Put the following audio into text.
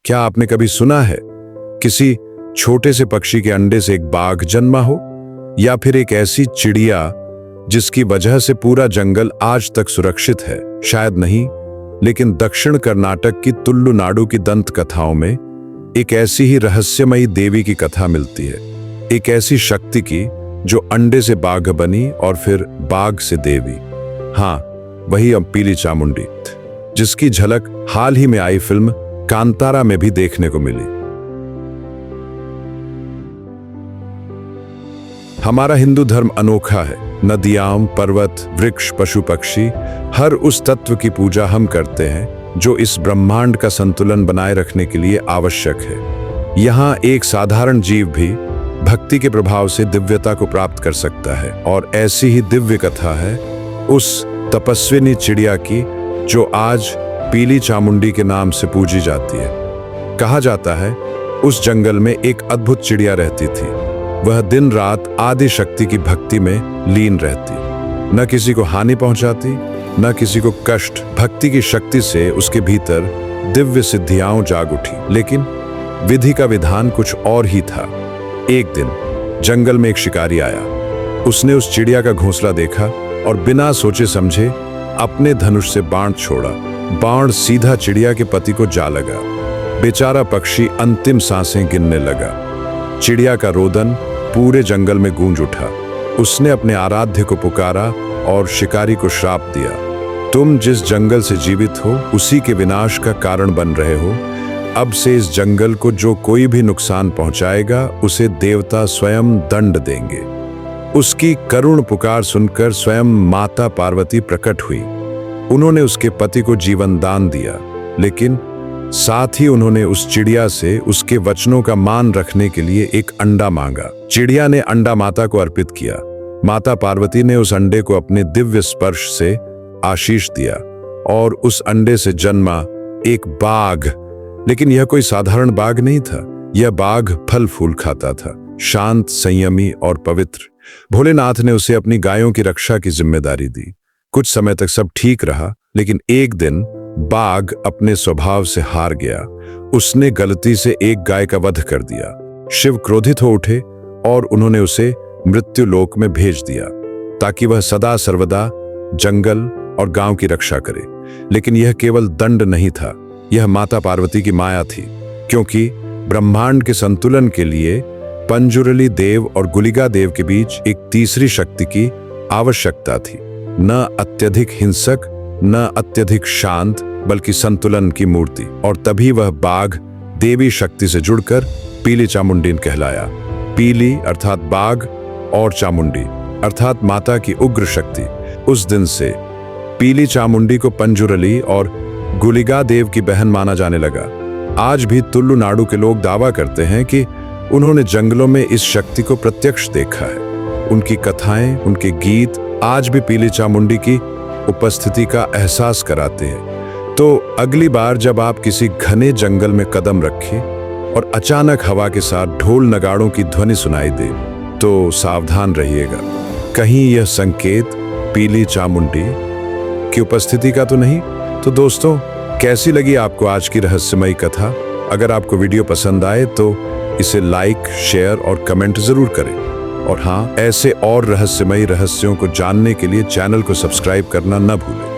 क्या आपने कभी सुना है किसी छोटे से पक्षी के अंडे से एक बाघ जन्मा हो, या फिर एक ऐसी चिड़िया जिसकी वजह से पूरा जंगल आज तक सुरक्षित है? शायद नहीं, लेकिन दक्षिण कर्नाटक की तुलुनाडु की दंत कथाओं में एक ऐसी ही रहस्यमयी देवी की कथा मिलती है, एक ऐसी शक्ति की जो अंडे से बाघ बनी और फिर बाघ से देवी। हाँ, वही पीली चामुंडी, जिसकी झलक हाल ही में आई फिल्म कांतारा में भी देखने को मिली। हमारा हिंदू धर्म अनोखा है। नदियां, पर्वत, वृक्ष, पशु पक्षी, हर उस तत्व की पूजा हम करते हैं जो इस ब्रह्मांड का संतुलन बनाए रखने के लिए आवश्यक है। यहाँ एक साधारण जीव भी भक्ति के प्रभाव से दिव्यता को प्राप्त कर सकता है, और ऐसी ही दिव्य कथा है उस तपस्विनी चिड़िया की जो आज पीली चामुंडी के नाम से पूजी जाती है। कहा जाता है उस जंगल में एक अद्भुत चिड़िया रहती थी। वह दिन रात आदि शक्ति की भक्ति में लीन रहती, न किसी को हानि पहुंचाती, न किसी को कष्ट। भक्ति की शक्ति से उसके भीतर दिव्य सिद्धियां जाग उठी, लेकिन विधि का विधान कुछ और ही था। एक दिन जंगल में एक शिकारी आया। उसने उस चिड़िया का घोंसला देखा और बिना सोचे समझे अपने धनुष से बाण छोड़ा। बाण सीधा चिड़िया के पति को जा लगा। बेचारा पक्षी अंतिम सांसें गिनने लगा। चिड़िया का रोदन पूरे जंगल में गूंज उठा। उसने अपने आराध्य को पुकारा और शिकारी को श्राप दिया, तुम जिस जंगल से जीवित हो उसी के विनाश का कारण बन रहे हो। अब से इस जंगल को जो कोई भी नुकसान पहुंचाएगा उसे देवता स्वयं दंड देंगे। उसकी करुण पुकार सुनकर स्वयं माता पार्वती प्रकट हुई। उन्होंने उसके पति को जीवन दान दिया, लेकिन साथ ही उन्होंने उस चिड़िया से उसके वचनों का मान रखने के लिए एक अंडा मांगा। चिड़िया ने अंडा माता को अर्पित किया। माता पार्वती ने उस अंडे को अपने दिव्य स्पर्श से आशीष दिया और उस अंडे से जन्मा एक बाघ। लेकिन यह कोई साधारण बाघ नहीं था। यह बाघ फल फूल खाता था, शांत, संयमी और पवित्र। भोलेनाथ ने उसे अपनी गायों की रक्षा की जिम्मेदारी दी। कुछ समय तक सब ठीक रहा, लेकिन एक दिन बाघ अपने स्वभाव से हार गया। उसने गलती से एक गाय का वध कर दिया। शिव क्रोधित हो उठे और उन्होंने उसे मृत्यु लोक में भेज दिया ताकि वह सदा सर्वदा जंगल और गांव की रक्षा करे। लेकिन यह केवल दंड नहीं था, यह माता पार्वती की माया थी, क्योंकि ब्रह्मांड के संतुलन के लिए पंजुरली देव और गुलिगा देव के बीच एक तीसरी शक्ति की आवश्यकता थी। न अत्यधिक हिंसक, न अत्यधिक शांत, बल्कि संतुलन की मूर्ति। और तभी वह बाघ देवी शक्ति से जुड़कर पीली चामुंडी कहलाया। पीली अर्थात बाघ और चामुंडी अर्थात माता की उग्र शक्ति। उस दिन से पीली चामुंडी को पंजुरली और गुलिगा देव की बहन माना जाने लगा। आज भी तुलुनाडु के लोग दावा करते हैं कि उन्होंने जंगलों में इस शक्ति को प्रत्यक्ष देखा है। उनकी कथाएं, उनके गीत आज भी पीली चामुंडी की उपस्थिति का एहसास कराते हैं। तो अगली बार जब आप किसी घने जंगल में कदम रखें और अचानक हवा के साथ ढोल नगाड़ों की ध्वनि सुनाई दे, तो सावधान रहिएगा। कहीं यह संकेत पीली चामुंडी की उपस्थिति का तो नहीं? तो दोस्तों, कैसी लगी आपको आज की रहस्यमयी कथा? अगर आपको वीडियो पसंद आए तो इसे लाइक, शेयर और कमेंट जरूर करें। और हाँ, ऐसे और रहस्यमयी रहस्यों को जानने के लिए चैनल को सब्सक्राइब करना न भूलें।